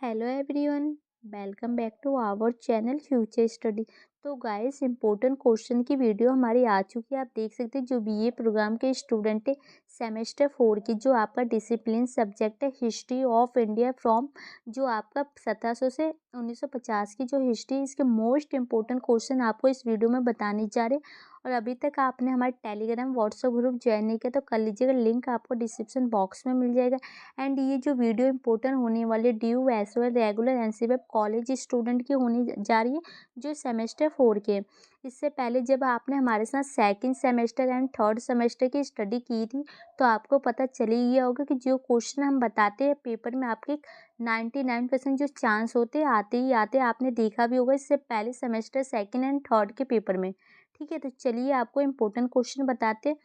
Hello everyone, welcome back to our channel future study. तो guys, important question की video हमारी आ चुकी है। आप देख सकते हैं जो बीए प्रोग्राम के स्टूडेंट है, सेमेस्टर 4 की जो आपका डिसिप्लिन सब्जेक्ट है हिस्ट्री ऑफ इंडिया फ्रॉम जो आपका 1700 से 1950 की जो हिस्ट्री, इसके मोस्ट इंपॉर्टेंट क्वेश्चन आपको इस वीडियो में बताने जा रहे हैं। और अभी तक आपने हमारे टेलीग्राम व्हाट्सएप ग्रुप ज्वाइन नहीं किया तो कर लीजिएगा, लिंक आपको डिस्क्रिप्शन बॉक्स में मिल जाएगा। एंड ये जो वीडियो इंपॉर्टेंट होने वाली due as well regular NCBF college student की होने जा रही है जो सेमेस्टर 4 के। इससे पहले जब आपने हमारे साथ second semester and third semester की स्टडी की थी तो आपको पता चली गया होगा कि जो क्वेश्चन हम बताते हैं पेपर में आपके 99% जो चांस होते हैं आते ही आते, आपने देखा भी होगा इससे पहले सेमेस्टर सेकंड एंड थर्ड के पेपर में। ठीक है, तो चलिए आपको इम्पोर्टेंट क्वेश्चन बताते हैं।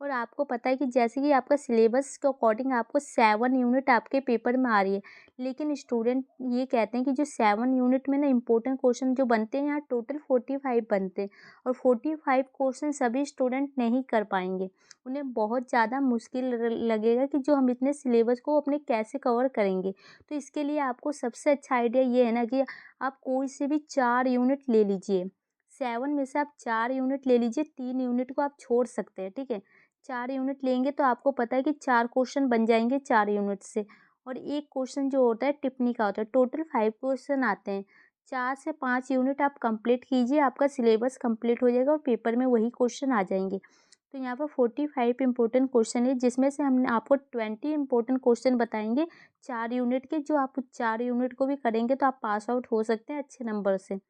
और आपको पता है कि जैसे कि आपका सिलेबस के अकॉर्डिंग आपको 7 यूनिट आपके पेपर में आ रही है, लेकिन स्टूडेंट ये कहते हैं कि जो 7 यूनिट में ना इंपॉर्टेंट क्वेश्चन जो बनते हैं यहाँ टोटल 45 बनते हैं। और 45 क्वेश्चन सभी स्टूडेंट नहीं कर पाएंगे, उन्हें बहुत ज़्यादा मुश्किल लगेगा कि जो हम इतने सिलेबस को अपने कैसे कवर करेंगे। तो इसके लिए आपको सबसे अच्छा आइडिया ये है ना कि आप कोई से भी 4 यूनिट ले लीजिए। 7 में से आप 4 यूनिट ले लीजिए, 3 यूनिट को आप छोड़ सकते हैं। ठीक है, 4 यूनिट लेंगे तो आपको पता है कि 4 क्वेश्चन बन जाएंगे 4 यूनिट से। और एक क्वेश्चन जो होता है टिप्पणी का होता है। टोटल 5 क्वेश्चन आते हैं। 4 से 5 यूनिट आप कंप्लीट कीजिए, आपका सिलेबस कंप्लीट हो जाएगा और पेपर में वही क्वेश्चन आ जाएंगे। तो यहाँ पर 45 इंपॉर्टेंट क्वेश्चन है, जिसमें से हमने आपको 20 इंपॉर्टेंट क्वेश्चन बताएंगे 4 यूनिट के। जो आप 4 यूनिट को भी करेंगे तो आप पास आउट हो सकते हैं अच्छे नंबर से।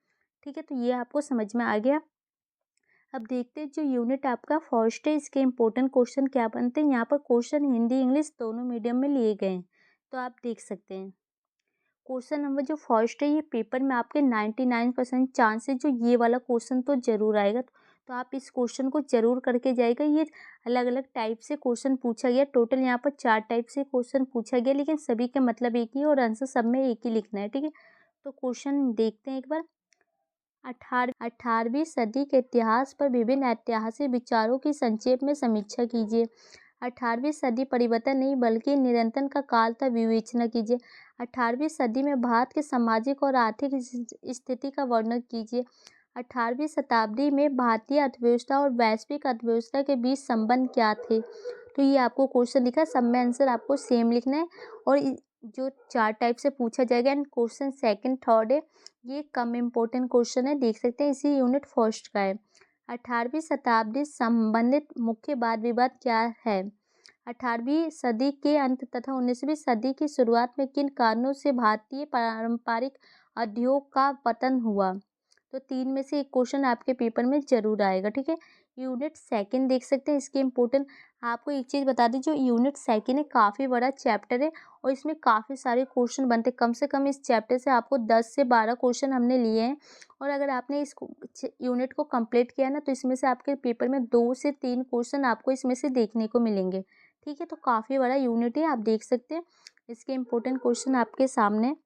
ठीक है, तो ये आपको समझ में आ गया। अब देखते हैं जो यूनिट आपका फर्स्ट है, इसके इंपॉर्टेंट क्वेश्चन क्या बनते हैं। यहाँ पर क्वेश्चन हिंदी इंग्लिश दोनों मीडियम में लिए गए हैं, तो आप देख सकते हैं। क्वेश्चन नंबर जो फर्स्ट है, ये पेपर में आपके 99% चांस है जो ये वाला क्वेश्चन तो जरूर आएगा। तो आप इस क्वेश्चन को जरूर करके जाएगा। ये अलग अलग टाइप से क्वेश्चन पूछा गया, टोटल यहाँ पर 4 टाइप से क्वेश्चन पूछा गया, लेकिन सभी के मतलब एक ही और आंसर सब में एक ही लिखना है। ठीक है, तो क्वेश्चन देखते हैं एक बार। 18वीं सदी के इतिहास पर विभिन्न ऐतिहासिक विचारों की संक्षेप में समीक्षा कीजिए। 18वीं सदी परिवर्तन नहीं बल्कि निरंतर का काल था, विवेचना कीजिए। 18वीं सदी में भारत के सामाजिक और आर्थिक स्थिति का वर्णन कीजिए। 18वीं शताब्दी में भारतीय अर्थव्यवस्था और वैश्विक अर्थव्यवस्था के बीच संबंध क्या थे। तो ये आपको क्वेश्चन लिखा है, सब में आंसर आपको सेम लिखना है। और जो 4 टाइप से पूछा जाएगा एंड क्वेश्चन सेकंड थर्ड है, ये कम इम्पोर्टेंट क्वेश्चन है, देख सकते हैं इसी यूनिट फर्स्ट का है। 18वीं शताब्दी संबंधित मुख्य वाद विवाद क्या है। 18वीं सदी के अंत तथा 19वीं सदी की शुरुआत में किन कारणों से भारतीय पारंपरिक उद्योग का पतन हुआ। तो 3 में से एक क्वेश्चन आपके पेपर में जरूर आएगा। ठीक है, यूनिट सेकंड देख सकते हैं, इसके इम्पोर्टेंट आपको एक चीज़ बता दी, जो यूनिट सेकंड है काफ़ी बड़ा चैप्टर है और इसमें काफ़ी सारे क्वेश्चन बनते हैं। कम से कम इस चैप्टर से आपको 10 से 12 क्वेश्चन हमने लिए हैं। और अगर आपने इस यूनिट को कंप्लीट किया ना तो इसमें से आपके पेपर में 2 से 3 क्वेश्चन आपको इसमें से देखने को मिलेंगे। ठीक है, तो काफ़ी बड़ा यूनिट है, आप देख सकते हैं। इसके इम्पोर्टेंट क्वेश्चन आपके सामने।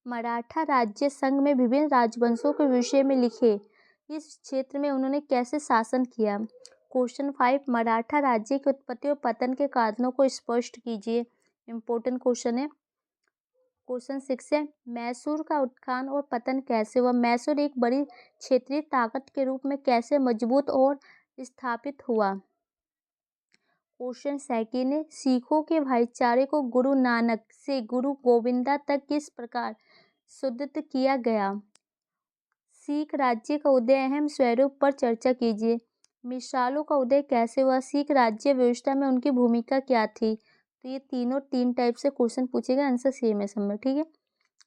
मराठा राज्य संघ में विभिन्न राजवंशों के विषय में लिखे, इस क्षेत्र में उन्होंने कैसे शासन किया। क्वेश्चन 5, मराठा राज्य की उत्पत्ति और पतन के कारणों को स्पष्ट कीजिए। इम्पोर्टेंट क्वेश्चन है। क्वेश्चन 6 है, मैसूर का उत्थान और पतन कैसे हुआ। मैसूर एक बड़ी क्षेत्रीय ताकत के रूप में कैसे मजबूत और स्थापित हुआ। क्वेश्चन सेकंड है, सिखों के भाईचारे को गुरु नानक से गुरु गोविंदा तक किस प्रकार सुदृढ़ किया गया। सिख राज्य का उदय, अहम स्वरूप पर चर्चा कीजिए। मिसालों का उदय कैसे हुआ, सिख राज्य व्यवस्था में उनकी भूमिका क्या थी। तो ये तीनों 3 टाइप से क्वेश्चन पूछेगा, आंसर सेम है सब में। ठीक है,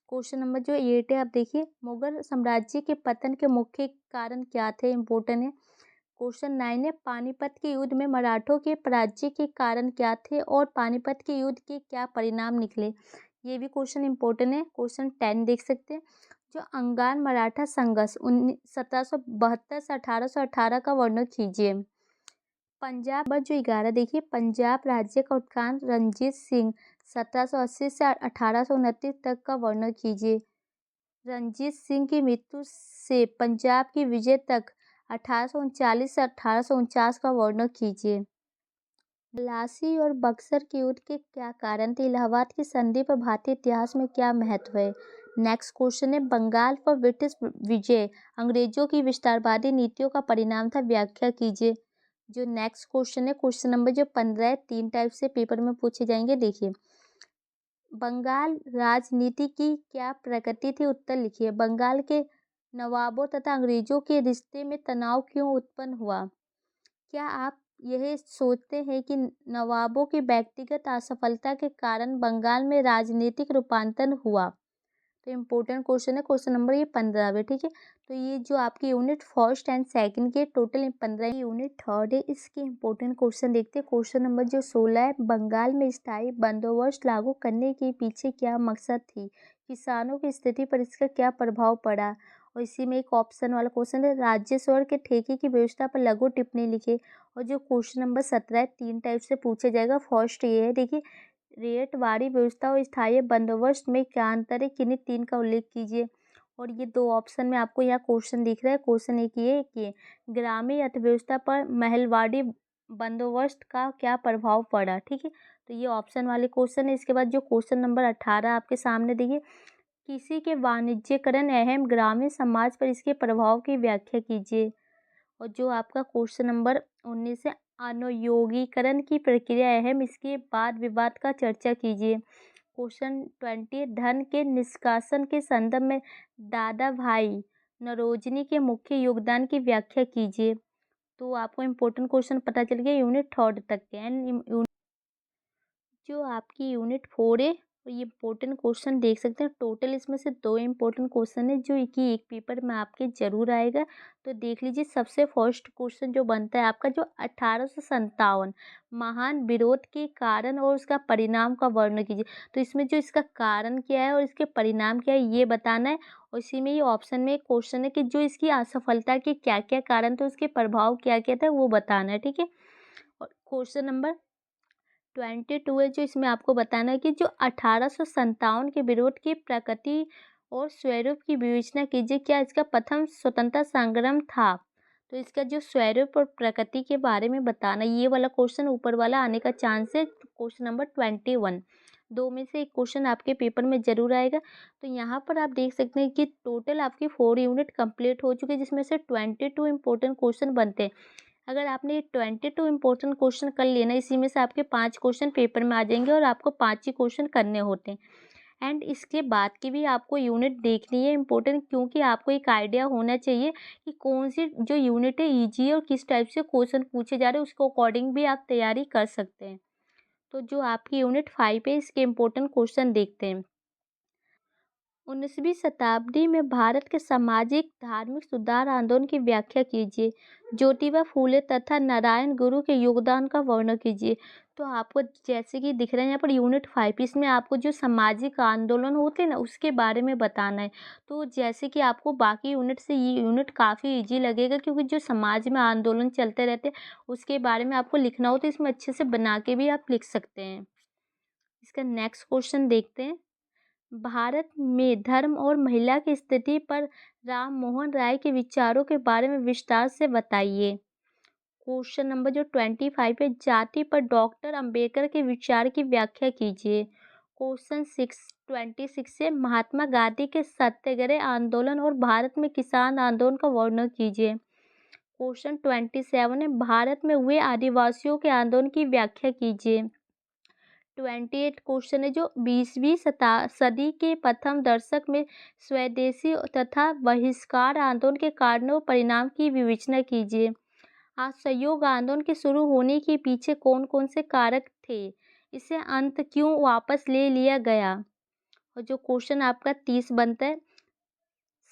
क्वेश्चन नंबर जो 8 है, आप देखिए, मुगल साम्राज्य के पतन के मुख्य कारण क्या थे, इम्पोर्टेंट है। क्वेश्चन 9 है, पानीपत के युद्ध में मराठों के पराजय के कारण क्या थे और पानीपत के युद्ध के क्या परिणाम निकले। ये भी क्वेश्चन इंपॉर्टेंट है। क्वेश्चन 10 देख सकते हैं, जो अंगार मराठा संघर्ष 1772 से 1818 का वर्णन कीजिए। पंजाब पर जो 11 देखिए, पंजाब राज्य का उत्थान रंजीत सिंह 1780 से 1829 तक का वर्णन कीजिए। रंजीत सिंह की मृत्यु से पंजाब की विजय तक 1839 से 1849 का वर्णन कीजिए। लासी और बक्सर के युद्ध के क्या कारण थे? इलाहाबाद की संधि पर भारतीय इतिहास में क्या महत्व है? नेक्स्ट क्वेश्चन है, बंगाल पर ब्रिटिश विजय अंग्रेजों की विस्तारवादी नीतियों का परिणाम था, व्याख्या कीजिए। जो नेक्स्ट क्वेश्चन है, क्वेश्चन नंबर जो 15 है, 3 टाइप से पेपर में पूछे जाएंगे। देखिए, बंगाल राजनीति की क्या प्रकृति थी? उत्तर लिखिए। बंगाल के नवाबों तथा अंग्रेजों के रिश्ते में तनाव क्यों उत्पन्न हुआ? क्या आप यह सोचते हैं कि नवाबों की व्यक्तिगत असफलता के कारण बंगाल में राजनीतिक रूपांतरण हुआ? तो इम्पोर्टेंट क्वेश्चन है, क्वेश्चन नंबर ये 15 है, ठीक है। तो ये जो आपकी यूनिट फर्स्ट एंड सेकंड के टोटल 15, यूनिट थर्ड है, इसके इम्पोर्टेंट क्वेश्चन देखते हैं। क्वेश्चन नंबर जो 16 है, बंगाल में स्थायी बंदोबस्त लागू करने के पीछे क्या मकसद थी? किसानों की स्थिति पर इसका क्या प्रभाव पड़ा? और इसी में एक ऑप्शन वाला क्वेश्चन है, राजस्व के ठेके की व्यवस्था पर लघु टिप्पणी लिखे। और जो क्वेश्चन नंबर 17 है, 3 टाइप से पूछा जाएगा। फर्स्ट ये है, देखिए, रेतवाड़ी व्यवस्था और स्थायी बंदोबस्त में क्या अंतर है? किन्हीं 3 का उल्लेख कीजिए। और ये 2 ऑप्शन में आपको यहाँ क्वेश्चन दिख रहा है। क्वेश्चन एक ये कि ग्रामीण अर्थव्यवस्था पर महलवाड़ी बंदोबस्त का क्या प्रभाव पड़ा, ठीक है। तो ये ऑप्शन वाले क्वेश्चन है। इसके बाद जो क्वेश्चन नंबर 18 आपके सामने देखिए, किसी के वाणिज्यकरण अहम ग्रामीण समाज पर इसके प्रभाव की व्याख्या कीजिए। और जो आपका क्वेश्चन नंबर 19 है, अनुयोगीकरण की प्रक्रिया अहम, इसके बाद विवाद का चर्चा कीजिए। क्वेश्चन 20, धन के निष्कासन के संदर्भ में दादा भाई नौरोजी के मुख्य योगदान की व्याख्या कीजिए। तो आपको इम्पोर्टेंट क्वेश्चन पता चल गया यूनिट थर्ड तक के। एंड जो आपकी यूनिट 4 है, और ये इम्पोर्टेंट क्वेश्चन देख सकते हैं। टोटल इसमें से 2 इम्पोर्टेंट क्वेश्चन है जो कि एक पेपर में आपके जरूर आएगा। तो देख लीजिए, सबसे फर्स्ट क्वेश्चन जो बनता है आपका, जो 1857 महान विरोध के कारण और उसका परिणाम का वर्णन कीजिए। तो इसमें जो इसका कारण क्या है और इसके परिणाम क्या है, ये बताना है। और इसी में ये ऑप्शन में एक क्वेश्चन है कि जो इसकी असफलता के क्या क्या कारण थे, उसके प्रभाव क्या क्या था, वो बताना है, ठीक है। और क्वेश्चन नंबर 22 है, जो इसमें आपको बताना है कि जो 1857 के विरोध की प्रकृति और स्वरूप की विवेचना कीजिए। क्या इसका प्रथम स्वतंत्रता संग्राम था? तो इसका जो स्वरूप और प्रकृति के बारे में बताना, ये वाला क्वेश्चन ऊपर वाला आने का चांस है। क्वेश्चन नंबर 21, 2 में से एक क्वेश्चन आपके पेपर में जरूर आएगा। तो यहाँ पर आप देख सकते हैं कि टोटल आपकी 4 यूनिट कंप्लीट हो चुके हैं, जिसमें से 22 इंपॉर्टेंट क्वेश्चन बनते हैं। अगर आपने 22 इंपॉर्टेंट क्वेश्चन कर लिए ना, इसी में से आपके 5 क्वेश्चन पेपर में आ जाएंगे और आपको 5 ही क्वेश्चन करने होते हैं। एंड इसके बाद की भी आपको यूनिट देखनी है इंपॉर्टेंट, क्योंकि आपको एक आइडिया होना चाहिए कि कौन सी जो यूनिट है ईजी है और किस टाइप से क्वेश्चन पूछे जा रहे हैं, उसके अकॉर्डिंग भी आप तैयारी कर सकते हैं। तो जो आपकी यूनिट 5 है, इसके इम्पोर्टेंट क्वेश्चन देखते हैं। 19वीं शताब्दी में भारत के सामाजिक धार्मिक सुधार आंदोलन की व्याख्या कीजिए। ज्योतिबा फूले तथा नारायण गुरु के योगदान का वर्णन कीजिए। तो आपको जैसे कि दिख रहा है यहाँ पर यूनिट 5, इसमें आपको जो सामाजिक आंदोलन होते हैं ना, उसके बारे में बताना है। तो जैसे कि आपको बाकी यूनिट से ये यूनिट काफ़ी इजी लगेगा, क्योंकि जो समाज में आंदोलन चलते रहते हैं उसके बारे में आपको लिखना हो, तो इसमें अच्छे से बना के भी आप लिख सकते हैं। इसका नेक्स्ट क्वेश्चन देखते हैं। भारत में धर्म और महिला की स्थिति पर राम मोहन राय के विचारों के बारे में विस्तार से बताइए। क्वेश्चन नंबर जो 25 है, जाति पर डॉक्टर अंबेडकर के विचार की व्याख्या कीजिए। क्वेश्चन 26 से महात्मा गांधी के सत्याग्रह आंदोलन और भारत में किसान आंदोलन का वर्णन कीजिए। क्वेश्चन 27 है, भारत में हुए आदिवासियों के आंदोलन की व्याख्या कीजिए। 28 क्वेश्चन है, जो 20वीं सदी के प्रथम दशक में स्वदेशी तथा बहिष्कार आंदोलन के कारणों और परिणाम की विवेचना कीजिए। असहयोग आंदोलन के शुरू होने के पीछे कौन कौन से कारक थे? इसे अंत क्यों वापस ले लिया गया? और जो क्वेश्चन आपका 30 बनता है,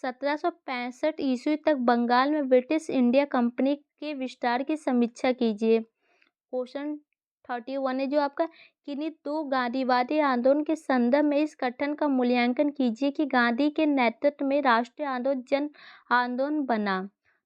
1765 ईस्वी तक बंगाल में ब्रिटिश इंडिया कंपनी के विस्तार की समीक्षा कीजिए। क्वेश्चन 31 है, जो आपका किन्हीं 2 गांधीवादी आंदोलन के संदर्भ में इस गठन का मूल्यांकन कीजिए कि गांधी के नेतृत्व में राष्ट्रीय आंदोलन जन आंदोलन बना।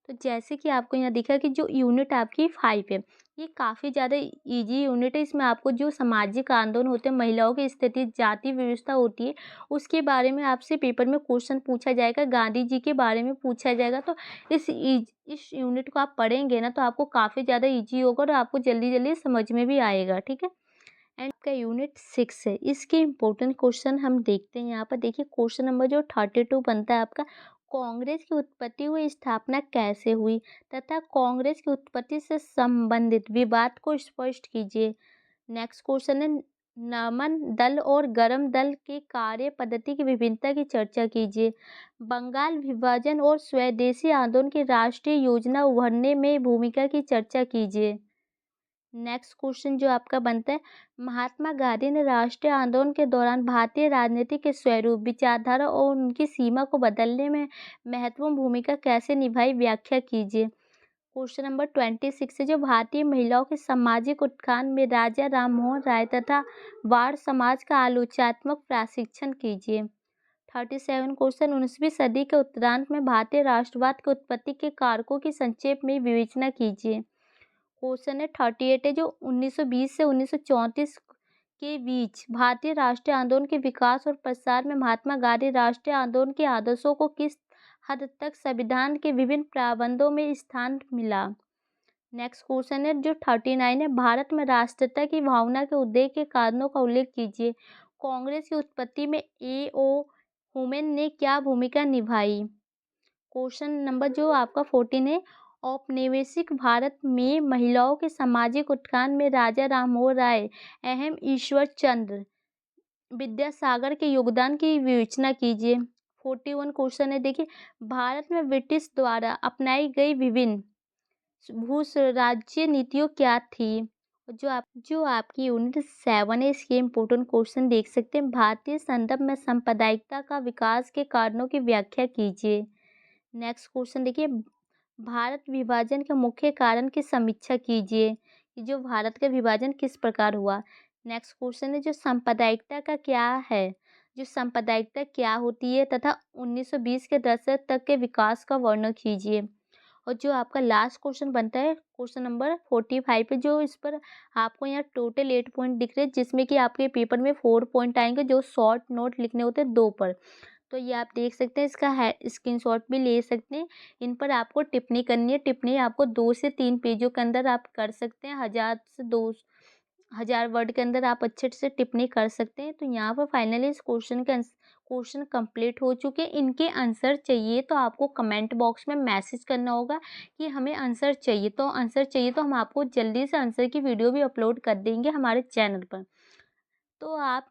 तो जैसे कि आपको यहाँ दिखा कि जो यूनिट आपकी 5 है, ये काफ़ी ज़्यादा ईजी यूनिट है। इसमें आपको जो सामाजिक आंदोलन होते हैं, महिलाओं की स्थिति, जाति व्यवस्था होती है, उसके बारे में आपसे पेपर में क्वेश्चन पूछा जाएगा, गांधी जी के बारे में पूछा जाएगा। तो इस यूनिट को आप पढ़ेंगे ना, तो आपको काफ़ी ज़्यादा ईजी होगा और आपको जल्दी-जल्दी समझ में भी आएगा, ठीक है? एंड आपका यूनिट 6 है, इसके इम्पोर्टेंट क्वेश्चन हम देखते हैं। यहाँ पर देखिए क्वेश्चन नंबर जो 32 बनता है आपका, कांग्रेस की उत्पत्ति व स्थापना कैसे हुई तथा कांग्रेस की उत्पत्ति से संबंधित विवाद को स्पष्ट कीजिए। नेक्स्ट क्वेश्चन है, नमन दल और गरम दल के कार्य पद्धति की विभिन्नता की चर्चा कीजिए। बंगाल विभाजन और स्वदेशी आंदोलन की राष्ट्रीय योजना उभरने में भूमिका की चर्चा कीजिए। नेक्स्ट क्वेश्चन जो आपका बनता है, महात्मा गांधी ने राष्ट्रीय आंदोलन के दौरान भारतीय राजनीति के स्वरूप, विचारधारा और उनकी सीमा को बदलने में महत्वपूर्ण भूमिका कैसे निभाई, व्याख्या कीजिए। क्वेश्चन नंबर 26 है, जो भारतीय महिलाओं के सामाजिक उत्थान में राजा राममोहन राय तथा वाड़ समाज का आलोचनात्मक प्रशिक्षण कीजिए। 37 क्वेश्चन, 19वीं सदी के उत्तरार्ध में भारतीय राष्ट्रवाद की उत्पत्ति के कारकों की संक्षेप में विवेचना कीजिए। क्वेश्चन है 38 है, जो 1920 से 1934 के बीच भारतीय राष्ट्रीय आंदोलन के विकास और प्रसार में महात्मा गांधी राष्ट्रीय आंदोलन के आदर्शों को किस हद तक संविधान के विभिन्न प्रावधानों में स्थान मिला। नेक्स्ट क्वेश्चन है जो 39 है, भारत में राष्ट्रीयता की भावना के उदय के कारणों का उल्लेख कीजिए। कांग्रेस की उत्पत्ति में ए.ओ. ह्यूमेन ने क्या भूमिका निभाई। क्वेश्चन नंबर जो आपका 14 है, औपनिवेशिक भारत में महिलाओं के सामाजिक उत्थान में राजा राममोहन राय एवं ईश्वर चंद्र विद्यासागर के योगदान की विवेचना कीजिए। 41 क्वेश्चन है, देखिए भारत में ब्रिटिश द्वारा अपनाई गई विभिन्न भू राज्य नीतियों क्या थी। जो आपकी यूनिट 7 है, इसके इम्पोर्टेंट क्वेश्चन देख सकते हैं। भारतीय संदर्भ में सांप्रदायिकता का विकास के कारणों की व्याख्या कीजिए। नेक्स्ट क्वेश्चन देखिए, भारत विभाजन के मुख्य कारण की समीक्षा कीजिए कि जो भारत का विभाजन किस प्रकार हुआ। नेक्स्ट क्वेश्चन है, जो सांप्रदायिकता का क्या है, जो सांप्रदायिकता क्या होती है तथा 1920 के दशक तक के विकास का वर्णन कीजिए। और जो आपका लास्ट क्वेश्चन बनता है क्वेश्चन नंबर 45 है, जो इस पर आपको यहाँ टोटल 8 पॉइंट दिख रहे हैं, जिसमें कि आपके पेपर में 4 पॉइंट आएंगे जो शॉर्ट नोट लिखने होते हैं 2 पर। तो ये आप देख सकते हैं, इसका है स्क्रीनशॉट भी ले सकते हैं। इन पर आपको टिप्पणी करनी है। टिप्पणी आपको 2 से 3 पेजों के अंदर आप कर सकते हैं। 1000 से 2000 वर्ड के अंदर आप अच्छे से टिप्पणी कर सकते हैं। तो यहाँ पर फाइनली इस क्वेश्चन कंप्लीट हो चुके हैं। इनके आंसर चाहिए तो आपको कमेंट बॉक्स में मैसेज करना होगा कि हमें आंसर चाहिए। तो हम आपको जल्दी से आंसर की वीडियो भी अपलोड कर देंगे हमारे चैनल पर। तो आप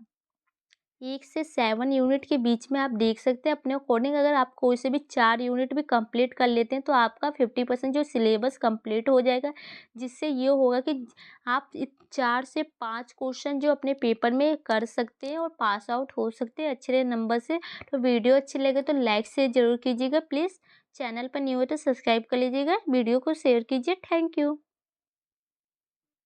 1 से 7 यूनिट के बीच में आप देख सकते हैं अपने अकॉर्डिंग। अगर आप कोई से भी 4 यूनिट भी कंप्लीट कर लेते हैं तो आपका 50% जो सिलेबस कंप्लीट हो जाएगा, जिससे ये होगा कि आप 4 से 5 क्वेश्चन जो अपने पेपर में कर सकते हैं और पास आउट हो सकते हैं अच्छे नंबर से। तो वीडियो अच्छी लगे तो लाइक शेयर जरूर कीजिएगा। प्लीज़ चैनल पर न्यू है तो सब्सक्राइब कर लीजिएगा। वीडियो को शेयर कीजिए। Thank you.